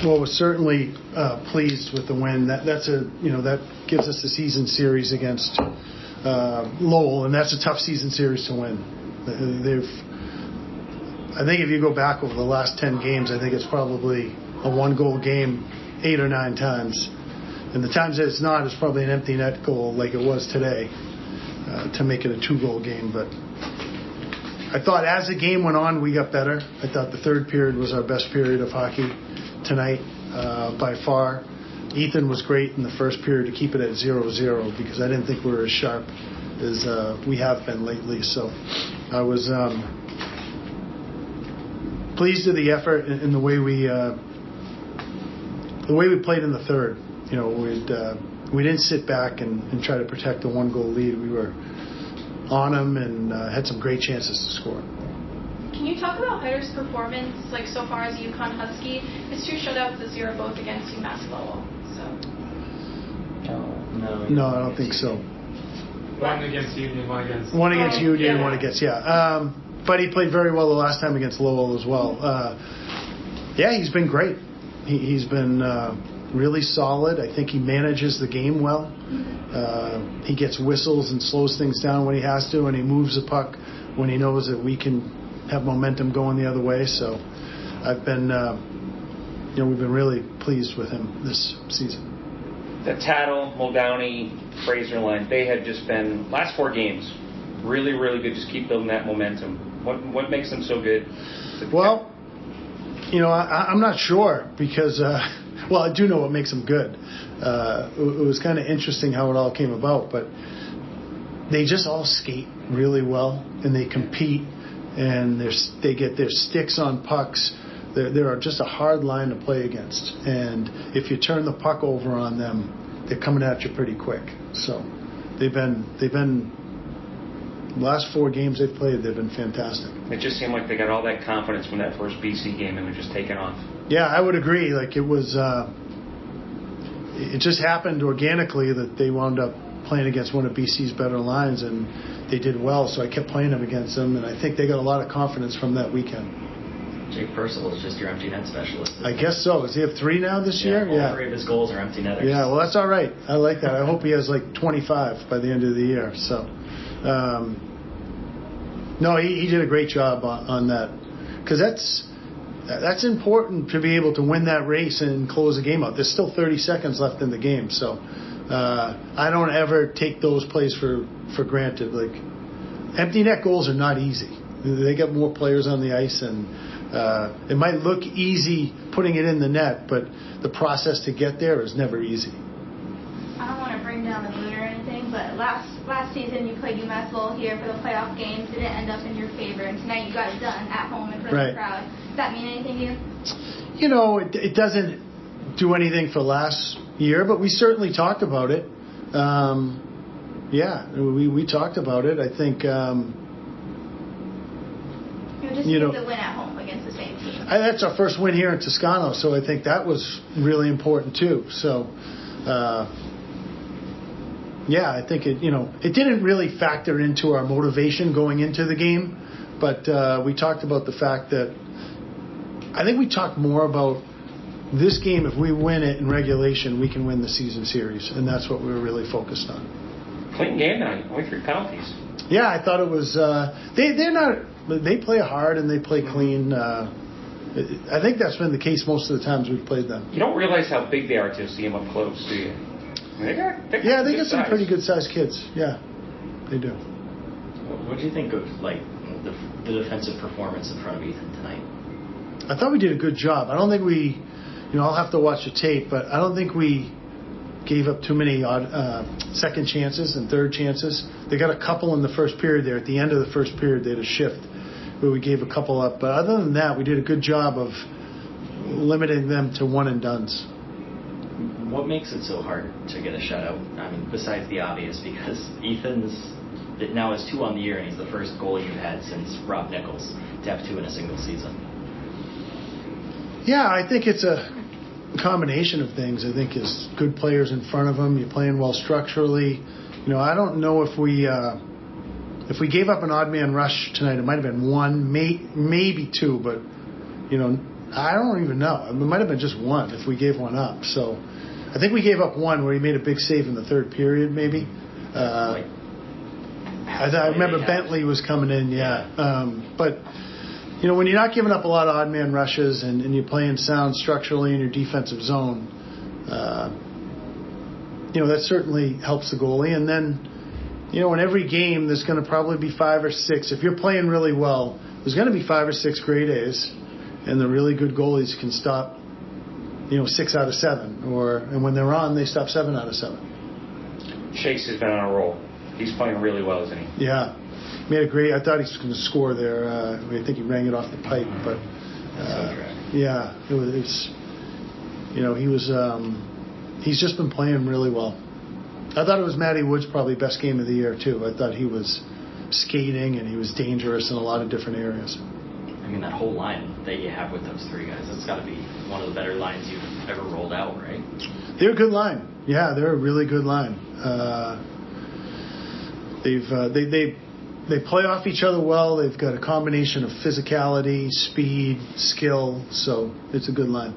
Well, we're certainly pleased with the win. That gives us the season series against Lowell, and that's a tough season series to win. I think if you go back over the last 10 games, I think it's probably a 1-goal game 8 or 9 times. And the times that it's not, it's probably an empty net goal like it was today to make it a 2-goal game. But I thought as the game went on, we got better. I thought the third period was our best period of hockey tonight by far. Ethan was great in the first period to keep it at 0-0 because I didn't think we were as sharp as we have been lately. So I was pleased with the effort and the way we played in the third. We didn't sit back and try to protect the 1-goal lead. We were on them and had some great chances to score. Can you talk about Heider's performance, so far as a UConn Husky? His 2 shutouts this year are both against UMass Lowell. No, I don't think so. One against Union, one against... One against Union, one against, but he played very well the last time against Lowell as well. He's been great. He's been really solid. I think he manages the game well. He gets whistles and slows things down when he has to, and he moves the puck when he knows that we can have momentum going the other way. So I've been, we've been really pleased with him this season. The Tattle, Muldowney, Fraser line, they have just been, last 4 games, really, really good. Just keep building that momentum. What makes them so good? Well, I'm not sure because, I do know what makes them good. It was kind of interesting how it all came about, but they just all skate really well and they compete and they get their sticks on pucks. They're just a hard line to play against, and if you turn the puck over on them, they're coming at you pretty quick. So they've been the last 4 games they've played, they've been fantastic. It just seemed like they got all that confidence from that first BC game and they're just taking off. Yeah, I would agree. It was, it just happened organically that they wound up playing against one of BC's better lines, and they did well. So I kept playing them against them, and I think they got a lot of confidence from that weekend. Jake Purcell is just your empty net specialist. I guess so. Does he have 3 now this year? All 3 of his goals are empty netters. Yeah, well, that's all right. I like that. I hope he has 25 by the end of the year. So, no, he did a great job on that, because that's important to be able to win that race and close the game out. There's still 30 seconds left in the game, so I don't ever take those plays for granted. Empty net goals are not easy. They got more players on the ice, and it might look easy putting it in the net, but the process to get there is never easy. I don't want to bring down the mood or anything, but last season you played UMass Lowell here for the playoff games. It didn't end up in your favor, and tonight you got it done at home in front of the crowd. Does that mean anything to you? It doesn't do anything for last year, but we certainly talked about it. We talked about it. I think... Just because the win at home against the same team. That's our first win here in Toscano, so I think that was really important too. So, I think it didn't really factor into our motivation going into the game, but we talked about the fact that I think we talked more about this game. If we win it in regulation, we can win the season series, and that's what we were really focused on. Clean game night, only 3 penalties. Yeah, I thought it was. They play hard and they play clean. I think that's been the case most of the times we've played them. You don't realize how big they are till you see them up close, do you? They got some pretty good sized kids. Yeah, they do. What do you think of the defensive performance in front of Ethan tonight? I thought we did a good job. I don't think we, I'll have to watch the tape, but I don't think we gave up too many second chances and third chances. They got a couple in the first period there. At the end of the first period, they had a shift where we gave a couple up. But other than that, we did a good job of limiting them to one and dones. What makes it so hard to get a shutout? I mean, besides the obvious, because Ethan's now has 2 on the year, and he's the first goalie you've had since Rob Nichols to have 2 in a single season. Yeah, I think it's a combination of things. I think is good players in front of him. You're playing well structurally. I don't know if we gave up an odd man rush tonight. It might have been 1, maybe 2, but I don't even know. It might have been just one if we gave one up. So I think we gave up one where he made a big save in the third period, maybe. I remember Bentley was coming in, but when you're not giving up a lot of odd man rushes and you're playing sound structurally in your defensive zone, that certainly helps the goalie. And then, in every game there's going to probably be 5 or 6. If you're playing really well, there's going to be 5 or 6 grade A's, and the really good goalies can stop, 6 out of 7, and when they're on, they stop 7 out of 7. Chase has been on a roll. He's playing really well, isn't he? Yeah. Made a great. I thought he was going to score there. I think he rang it off the pipe, but yeah, it was. He was. He's just been playing really well. I thought it was Matty Wood's probably best game of the year too. I thought he was skating and he was dangerous in a lot of different areas. I mean, that whole line that you have with those 3 guys, that's got to be one of the better lines you've ever rolled out, right? They're a good line. Yeah, they're a really good line. They play off each other well. They've got a combination of physicality, speed, skill. So it's a good line.